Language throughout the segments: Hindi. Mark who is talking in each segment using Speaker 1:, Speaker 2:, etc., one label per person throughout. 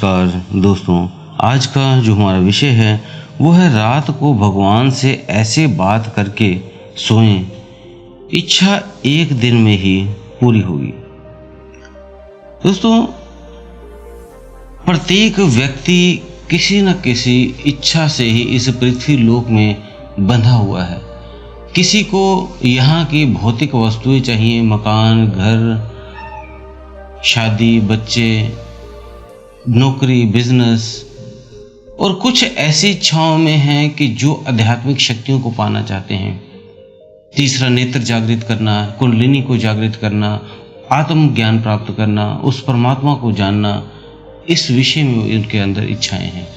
Speaker 1: नमस्कार दोस्तों, आज का जो हमारा विषय है वो है रात को भगवान से ऐसे बात करके सोएं, इच्छा एक दिन में ही पूरी होगी। दोस्तों, प्रत्येक व्यक्ति किसी न किसी इच्छा से ही इस पृथ्वी लोक में बंधा हुआ है। किसी को यहाँ की भौतिक वस्तुएं चाहिए, मकान, घर, शादी, बच्चे, नौकरी, बिजनेस, और कुछ ऐसी इच्छाओं में हैं कि जो आध्यात्मिक शक्तियों को पाना चाहते हैं। तीसरा, नेत्र जागृत करना, कुंडलिनी को जागृत करना, आत्म ज्ञान प्राप्त करना, उस परमात्मा को जानना, इस विषय में उनके अंदर इच्छाएं हैं।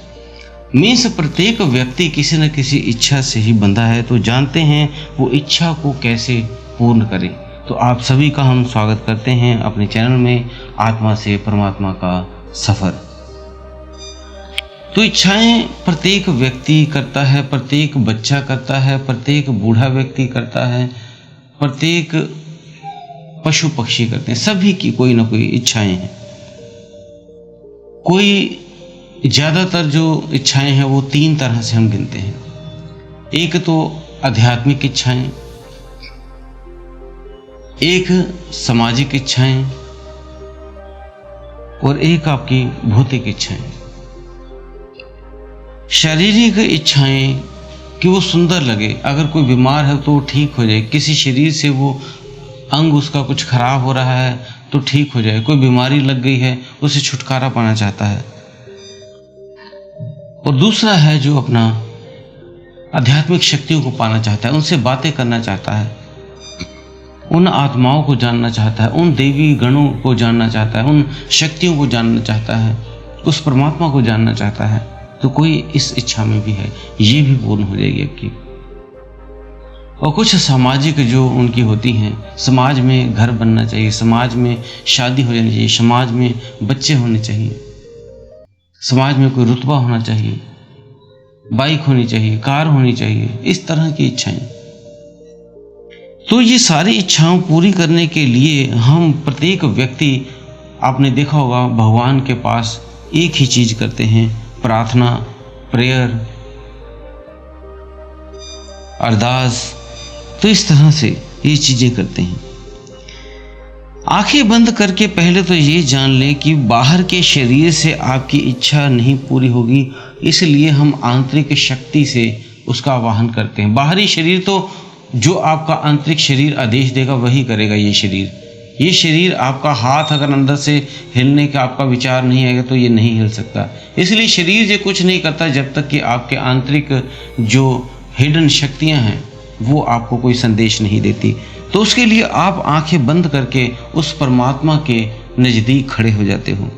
Speaker 1: मीन्स प्रत्येक व्यक्ति किसी न किसी इच्छा से ही बंधा है, तो जानते हैं वो इच्छा को कैसे पूर्ण करें। तो आप सभी का हम स्वागत करते हैं अपने चैनल में आत्मा से परमात्मा का सफर। तो इच्छाएं प्रत्येक व्यक्ति करता है, प्रत्येक बच्चा करता है, प्रत्येक बूढ़ा व्यक्ति करता है, प्रत्येक पशु पक्षी करते हैं। सभी की कोई ना कोई इच्छाएं हैं। कोई ज्यादातर जो इच्छाएं हैं वो तीन तरह से हम गिनते हैं। एक तो आध्यात्मिक इच्छाएं, एक सामाजिक इच्छाएं, और एक आपकी भौतिक इच्छाएं। शारीरिक इच्छाएं कि वो सुंदर लगे, अगर कोई बीमार है तो ठीक हो जाए, किसी शरीर से वो अंग उसका कुछ खराब हो रहा है तो ठीक हो जाए, कोई बीमारी लग गई है उसे छुटकारा पाना चाहता है। और दूसरा है जो अपना आध्यात्मिक शक्तियों को पाना चाहता है, उनसे बातें करना चाहता है, उन आत्माओं को जानना चाहता है, उन देवी गणों को जानना चाहता है, उन शक्तियों को जानना चाहता है, उस परमात्मा को जानना चाहता है। तो कोई इस इच्छा में भी है, ये भी पूर्ण हो जाएगी आपकी। और कुछ सामाजिक जो उनकी होती हैं, समाज में घर बनना चाहिए, समाज में शादी हो जानी चाहिए, समाज में बच्चे होने चाहिए, समाज में कोई रुतबा होना चाहिए, बाइक होनी चाहिए, कार होनी चाहिए, इस तरह की इच्छाएं। तो ये सारी इच्छाओं पूरी करने के लिए हम प्रत्येक व्यक्ति, आपने देखा होगा, भगवान के पास एक ही चीज करते हैं, प्रार्थना, प्रेयर, अरदास। तो इस तरह से ये चीजें करते हैं। आंखें बंद करके पहले तो ये जान लें कि बाहर के शरीर से आपकी इच्छा नहीं पूरी होगी, इसलिए हम आंतरिक शक्ति से उसका आवाहन करते हैं। बाहरी शरीर तो जो आपका आंतरिक शरीर आदेश देगा वही करेगा। ये शरीर आपका हाथ अगर अंदर से हिलने का आपका विचार नहीं आएगा तो ये नहीं हिल सकता। इसलिए शरीर ये कुछ नहीं करता जब तक कि आपके आंतरिक जो हिडन शक्तियां हैं वो आपको कोई संदेश नहीं देती। तो उसके लिए आप आंखें बंद करके उस परमात्मा के नजदीक खड़े हो जाते हो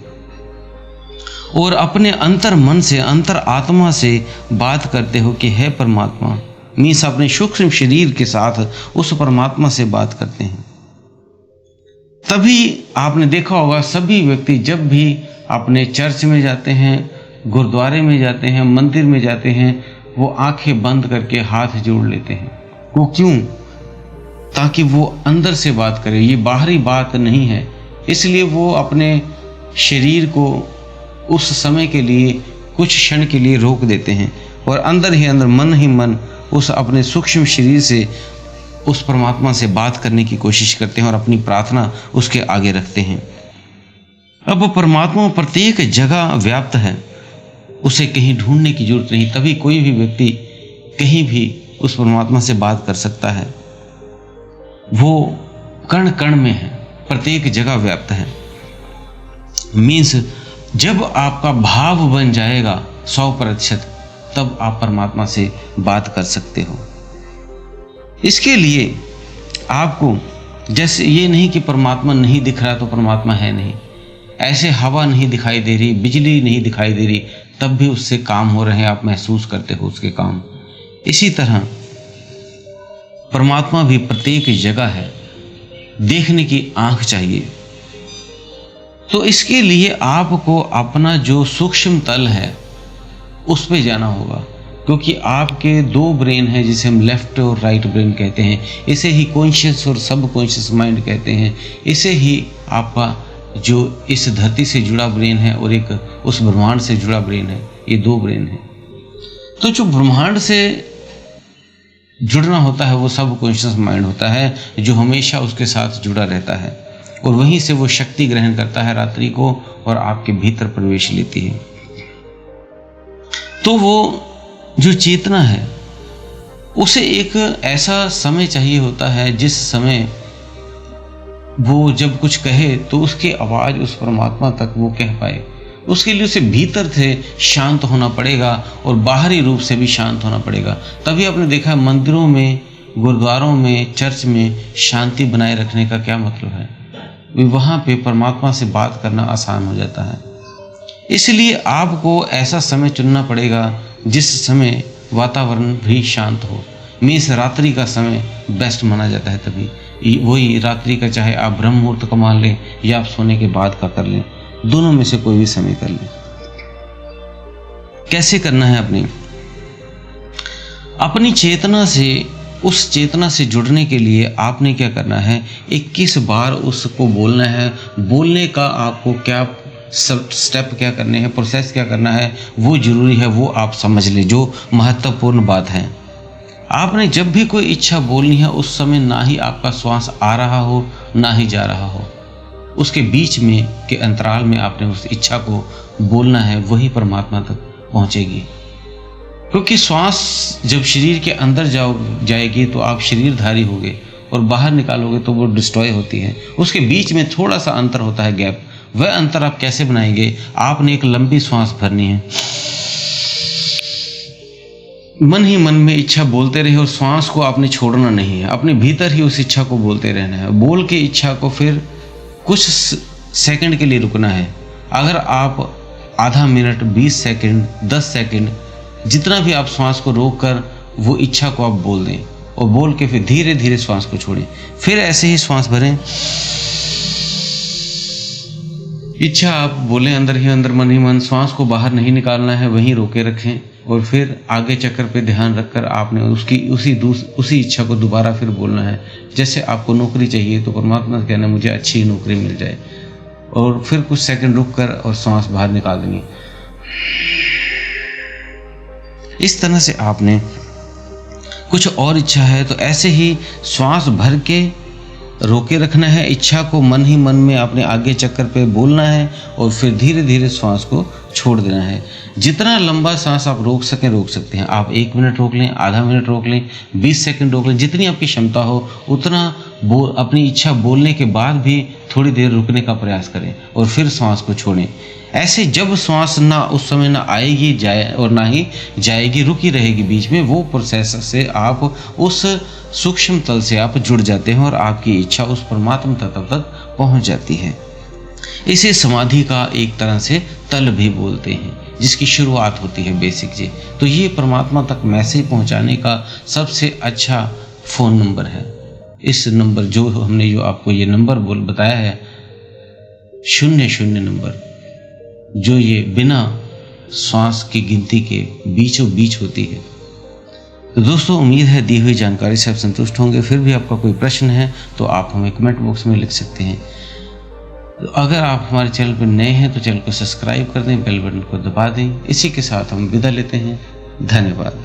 Speaker 1: और अपने अंतर मन से, अंतर आत्मा से बात करते हो कि हे परमात्मा। मीन्स अपने सूक्ष्म शरीर के साथ उस परमात्मा से बात करते हैं। तभी आपने देखा होगा सभी व्यक्ति जब भी अपने चर्च में जाते हैं, गुरुद्वारे में जाते हैं, मंदिर में जाते हैं, वो आंखें बंद करके हाथ जोड़ लेते हैं। वो क्यों? ताकि वो अंदर से बात करे, ये बाहरी बात नहीं है। इसलिए वो अपने शरीर को उस समय के लिए, कुछ क्षण के लिए रोक देते हैं और अंदर ही अंदर, मन ही मन, उस अपने सूक्ष्म शरीर से उस परमात्मा से बात करने की कोशिश करते हैं और अपनी प्रार्थना उसके आगे रखते हैं। अब परमात्मा प्रत्येक जगह व्याप्त है, उसे कहीं ढूंढने की जरूरत नहीं। तभी कोई भी व्यक्ति कहीं भी उस परमात्मा से बात कर सकता है। वो कण कण में है, प्रत्येक जगह व्याप्त है। मीन्स जब आपका भाव बन जाएगा 100%, तब आप परमात्मा से बात कर सकते हो। इसके लिए आपको जैसे ये नहीं कि परमात्मा नहीं दिख रहा तो परमात्मा है नहीं, ऐसे हवा नहीं दिखाई दे रही, बिजली नहीं दिखाई दे रही, तब भी उससे काम हो रहे हैं, आप महसूस करते हो उसके काम। इसी तरह परमात्मा भी प्रत्येक जगह है, देखने की आंख चाहिए। तो इसके लिए आपको अपना जो सूक्ष्म तल है उस पे जाना होगा, क्योंकि आपके दो ब्रेन हैं जिसे हम लेफ्ट और राइट ब्रेन कहते हैं। इसे ही कॉन्शियस और सब कॉन्शियस माइंड कहते हैं। इसे ही आपका जो इस धरती से जुड़ा ब्रेन है और एक उस ब्रह्मांड से जुड़ा ब्रेन है, ये दो ब्रेन है। तो जो ब्रह्मांड से जुड़ना होता है वो सब कॉन्शियस माइंड होता है, जो हमेशा उसके साथ जुड़ा रहता है और वहीं से वो शक्ति ग्रहण करता है रात्रि को और आपके भीतर प्रवेश लेती है। तो वो जो चेतना है उसे एक ऐसा समय चाहिए होता है जिस समय वो जब कुछ कहे तो उसकी आवाज़ उस परमात्मा तक वो कह पाए। उसके लिए उसे भीतर से शांत होना पड़ेगा और बाहरी रूप से भी शांत होना पड़ेगा। तभी आपने देखा है मंदिरों में, गुरुद्वारों में, चर्च में शांति बनाए रखने का क्या मतलब है? वहाँ पे परमात्मा से बात करना आसान हो जाता है। इसलिए आपको ऐसा समय चुनना पड़ेगा जिस समय वातावरण भी शांत हो। मीन्स रात्रि का समय बेस्ट माना जाता है। तभी वही रात्रि का, चाहे आप ब्रह्म मुहूर्त का मान लें या आप सोने के बाद का कर लें, दोनों में से कोई भी समय कर लें। कैसे करना है? अपनी चेतना से, उस चेतना से जुड़ने के लिए आपने क्या करना है? 21 बार उसको बोलना है। बोलने का आपको क्या सब स्टेप क्या करने हैं, प्रोसेस क्या करना है, वो जरूरी है, वो आप समझ लें। जो महत्वपूर्ण बात है, आपने जब भी कोई इच्छा बोलनी है उस समय ना ही आपका श्वास आ रहा हो ना ही जा रहा हो, उसके बीच में के अंतराल में आपने उस इच्छा को बोलना है, वही परमात्मा तक पहुंचेगी। क्योंकि श्वास जब शरीर के अंदर जाएगी तो आप शरीरधारी होगे और बाहर निकालोगे तो वो डिस्ट्रॉय होती है। उसके बीच में थोड़ा सा अंतर होता है, गैप। वह अंतर आप कैसे बनाएंगे? आपने एक लंबी श्वास भरनी है, मन ही मन में इच्छा बोलते रहे और श्वास को आपने छोड़ना नहीं है, अपने भीतर ही उस इच्छा को बोलते रहना है। बोल के इच्छा को फिर कुछ सेकंड के लिए रुकना है। अगर आप आधा मिनट, 20 सेकंड, 10 सेकंड, जितना भी आप श्वास को रोक कर वो इच्छा को आप बोल दें और बोल के फिर धीरे धीरे श्वास को छोड़ें। फिर ऐसे ही श्वास भरें। इच्छा आप बोलें अंदर ही अंदर, मन ही मन, श्वास को बाहर नहीं निकालना है, वहीं रोके रखें और फिर आगे चक्कर पे ध्यान रखकर आपने उसी इच्छा को दोबारा फिर बोलना है। जैसे आपको नौकरी चाहिए तो परमात्मा से कहना मुझे अच्छी नौकरी मिल जाए, और फिर कुछ सेकंड रुक कर और श्वास बाहर निकाल देंगे। इस तरह से आपने कुछ और इच्छा है तो ऐसे ही श्वास भर के रोके रखना है, इच्छा को मन ही मन में आपने आगे चक्कर पे बोलना है और फिर धीरे धीरे श्वास को छोड़ देना है। जितना लंबा सांस आप रोक सकें रोक सकते हैं। आप 1 मिनट रोक लें, आधा मिनट रोक लें, 20 सेकंड रोक लें, जितनी आपकी क्षमता हो उतना अपनी इच्छा बोलने के बाद भी थोड़ी देर रुकने का प्रयास करें और फिर श्वास को छोड़ें। ऐसे जब श्वास ना उस समय ना आएगी जाए और ना ही जाएगी, रुकी रहेगी बीच में, वो प्रोसेस से आप उस सूक्ष्म तल से आप जुड़ जाते हैं और आपकी इच्छा उस परमात्मा तत्व तक पहुंच जाती है। इसे समाधि का एक तरह से तल भी बोलते हैं, जिसकी शुरुआत होती है बेसिक जी। तो ये परमात्मा तक मैसेज पहुंचाने का सबसे अच्छा फ़ोन नंबर है। इस नंबर जो हमने जो आपको ये नंबर बताया है 00 नंबर, जो ये बिना श्वास की गिनती के बीचों बीच होती है। तो दोस्तों, उम्मीद है दी हुई जानकारी से आप संतुष्ट होंगे। फिर भी आपका कोई प्रश्न है तो आप हमें कमेंट बॉक्स में लिख सकते हैं। तो अगर आप हमारे चैनल पर नए हैं तो चैनल को सब्सक्राइब कर दें, बेल बटन को दबा दें। इसी के साथ हम विदा लेते हैं। धन्यवाद।